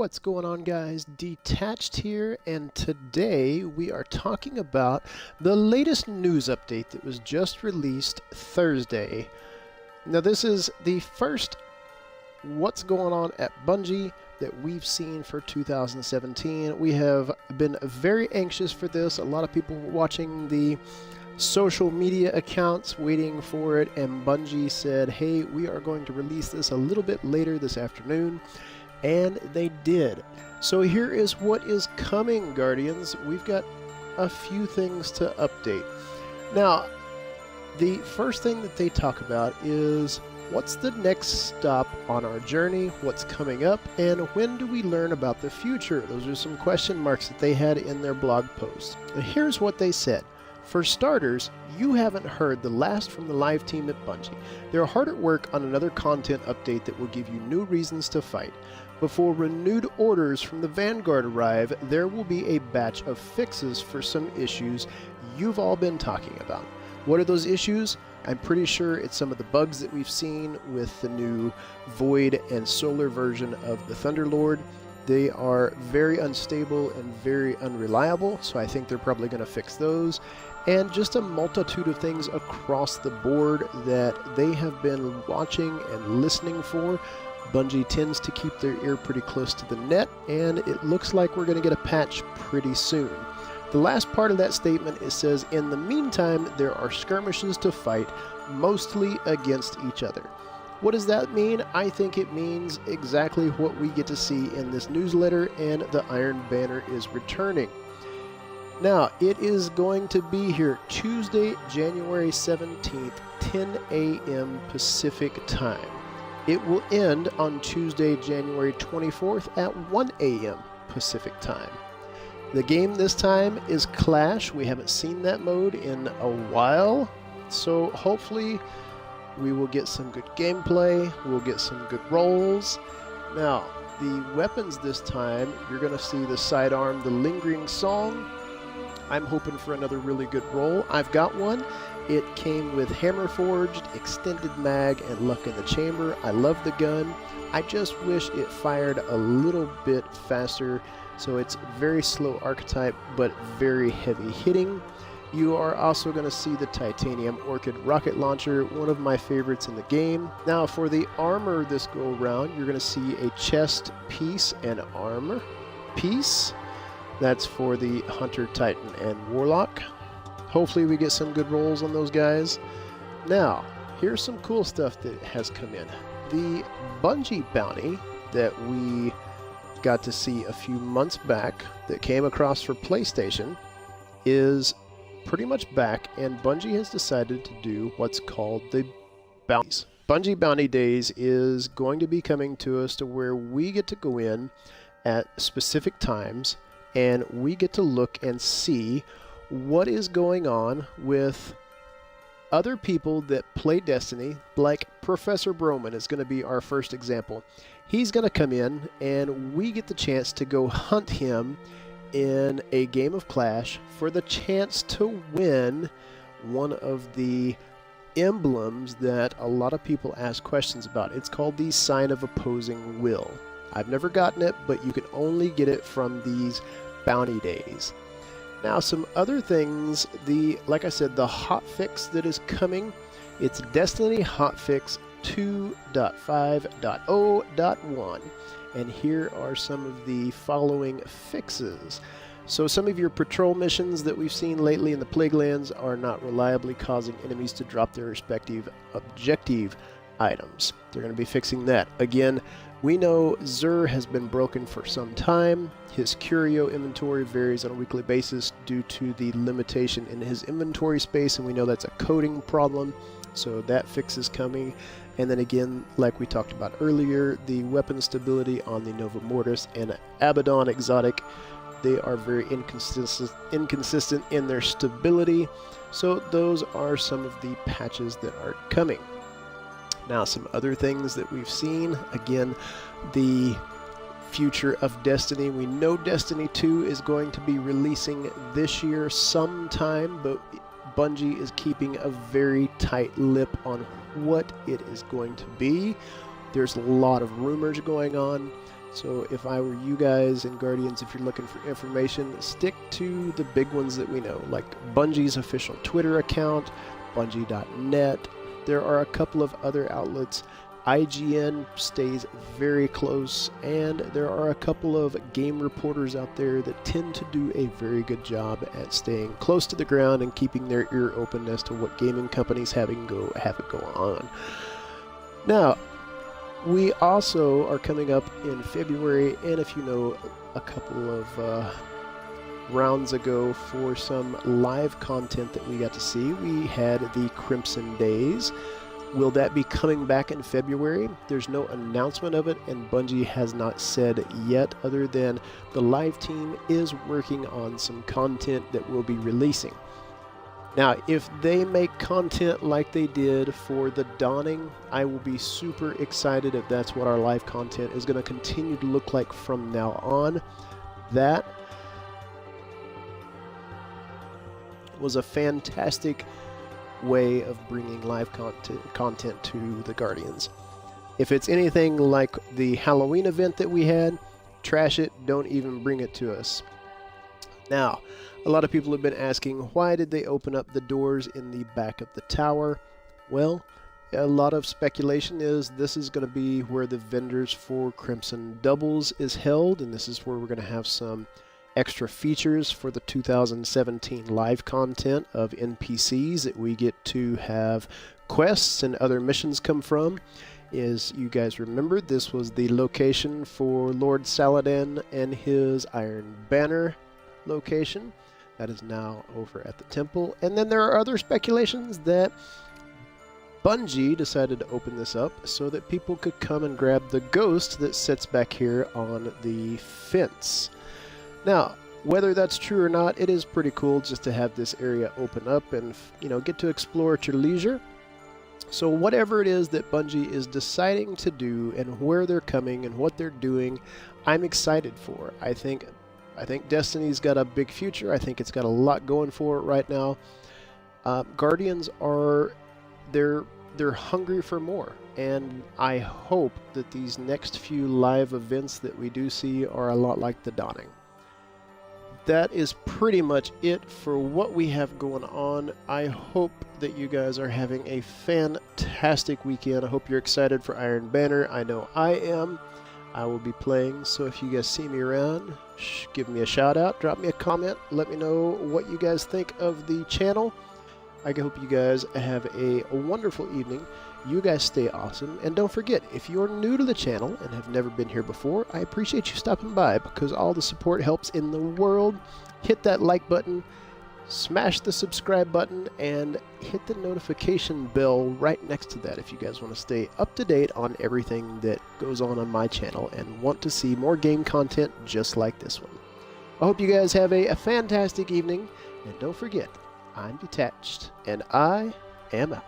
What's going on, guys? Detached here, and today we are talking about the latest news update that was just released Thursday. Now, this is the first what's going on at Bungie that we've seen for 2017. We have been very anxious for this. A lot of people watching the social media accounts waiting for it, and Bungie said, hey, we are going to release this a little bit later this afternoon. And they did. So here is what is coming, Guardians. We've got a few things to update. Now, the first thing that they talk about is what's the next stop on our journey, what's coming up, and when do we learn about the future? Those are some question marks that they had in their blog post. And here's what they said. For starters, you haven't heard the last from the live team at Bungie. They're hard at work on another content update that will give you new reasons to fight. Before renewed orders from the Vanguard arrive, there will be a batch of fixes for some issues you've all been talking about. What are those issues? I'm pretty sure it's some of the bugs that we've seen with the new Void and Solar version of the Thunderlord. They are very unstable and very unreliable, so I think they're probably going to fix those. And just a multitude of things across the board that they have been watching and listening for. Bungie tends to keep their ear pretty close to the net, and it looks like we're going to get a patch pretty soon. The last part of that statement, it says, in the meantime, there are skirmishes to fight, mostly against each other. What does that mean? I think it means exactly what we get to see in this newsletter, and the Iron Banner is returning. Now, it is going to be here Tuesday, January 17th, 10 a.m. Pacific time. It will end on Tuesday, January 24th at 1 a.m. Pacific time. The game this time is Clash. We haven't seen that mode in a while, so hopefully we will get some good gameplay, we'll get some good rolls. Now, the weapons this time, you're going to see the sidearm, the Lingering Song. I'm hoping for another really good roll. I've got one. It came with Hammer Forged, Extended Mag, and Luck in the Chamber. I love the gun. I just wish it fired a little bit faster. So it's very slow archetype, but very heavy hitting. You are also going to see the Titanium Orchid Rocket Launcher, one of my favorites in the game. Now for the armor this go around, you're going to see a chest piece and armor piece. That's for the Hunter, Titan, and Warlock. Hopefully we get some good rolls on those guys. Now, here's some cool stuff that has come in. The Bungie bounty that we got to see a few months back that came across for PlayStation is pretty much back, and Bungie has decided to do what's called the bounties. Bungie Bounty Days is going to be coming to us to where we get to go in at specific times and we get to look and see what is going on with other people that play Destiny. Like Professor Broman is going to be our first example. He's going to come in and we get the chance to go hunt him in a game of Clash for the chance to win one of the emblems that a lot of people ask questions about. It's called the Sign of Opposing Will. I've never gotten it, but you can only get it from these bounty days. Now, some other things, like I said, the hotfix that is coming, it's Destiny Hotfix 2.5.0.1, and here are some of the following fixes. So some of your patrol missions that we've seen lately in the Plaguelands are not reliably causing enemies to drop their respective objective items. They're going to be fixing that. Again, we know Xur has been broken for some time. His curio inventory varies on a weekly basis due to the limitation in his inventory space, and we know that's a coding problem, so that fix is coming. And then again, like we talked about earlier, the weapon stability on the Nova Mortis and Abaddon Exotic, they are very inconsistent in their stability, so those are some of the patches that are coming. Now, some other things that we've seen, again, the future of Destiny. We know Destiny 2 is going to be releasing this year sometime, but Bungie is keeping a very tight lip on what it is going to be. There's a lot of rumors going on. So if I were you guys and Guardians, if you're looking for information, stick to the big ones that we know, like Bungie's official Twitter account, Bungie.net. There are a couple of other outlets. IGN stays very close, and there are a couple of game reporters out there that tend to do a very good job at staying close to the ground and keeping their ear open as to what gaming companies have it go on. Now, we also are coming up in February, and if you know, a couple of rounds ago for some live content that we got to see, we had the Crimson Days. Will that be coming back in February? There's no announcement of it, and Bungie has not said yet, other than the live team is working on some content that we'll be releasing. Now, if they make content like they did for the Dawning, I will be super excited if that's what our live content is going to continue to look like from now on. That was a fantastic way of bringing live content to the Guardians. If it's anything like the Halloween event that we had, trash it, don't even bring it to us. Now, a lot of people have been asking, why did they open up the doors in the back of the tower? Well, a lot of speculation is this is going to be where the vendors for Crimson Doubles is held, and this is where we're going to have some extra features for the 2017 live content of NPCs that we get to have quests and other missions come from. As you guys remember, this was the location for Lord Saladin and his Iron Banner location. That is now over at the temple. And then there are other speculations that Bungie decided to open this up so that people could come and grab the ghost that sits back here on the fence. Now, whether that's true or not, it is pretty cool just to have this area open up and, you know, get to explore at your leisure. So whatever it is that Bungie is deciding to do and where they're coming and what they're doing, I'm excited for. I think Destiny's got a big future. I think it's got a lot going for it right now. Guardians are they're hungry for more, and I hope that these next few live events that we do see are a lot like the Dawning. That is pretty much it for what we have going on. I hope that you guys are having a fantastic weekend. I hope you're excited for Iron Banner. I know I am. I will be playing, so if you guys see me around, give me a shout out, drop me a comment, let me know what you guys think of the channel. I hope you guys have a wonderful evening. You guys stay awesome, and don't forget, if you're new to the channel and have never been here before, I appreciate you stopping by because all the support helps in the world. Hit that like button, smash the subscribe button, and hit the notification bell right next to that if you guys want to stay up to date on everything that goes on my channel and want to see more game content just like this one. I hope you guys have a fantastic evening, and don't forget, I'm detached, and I am out.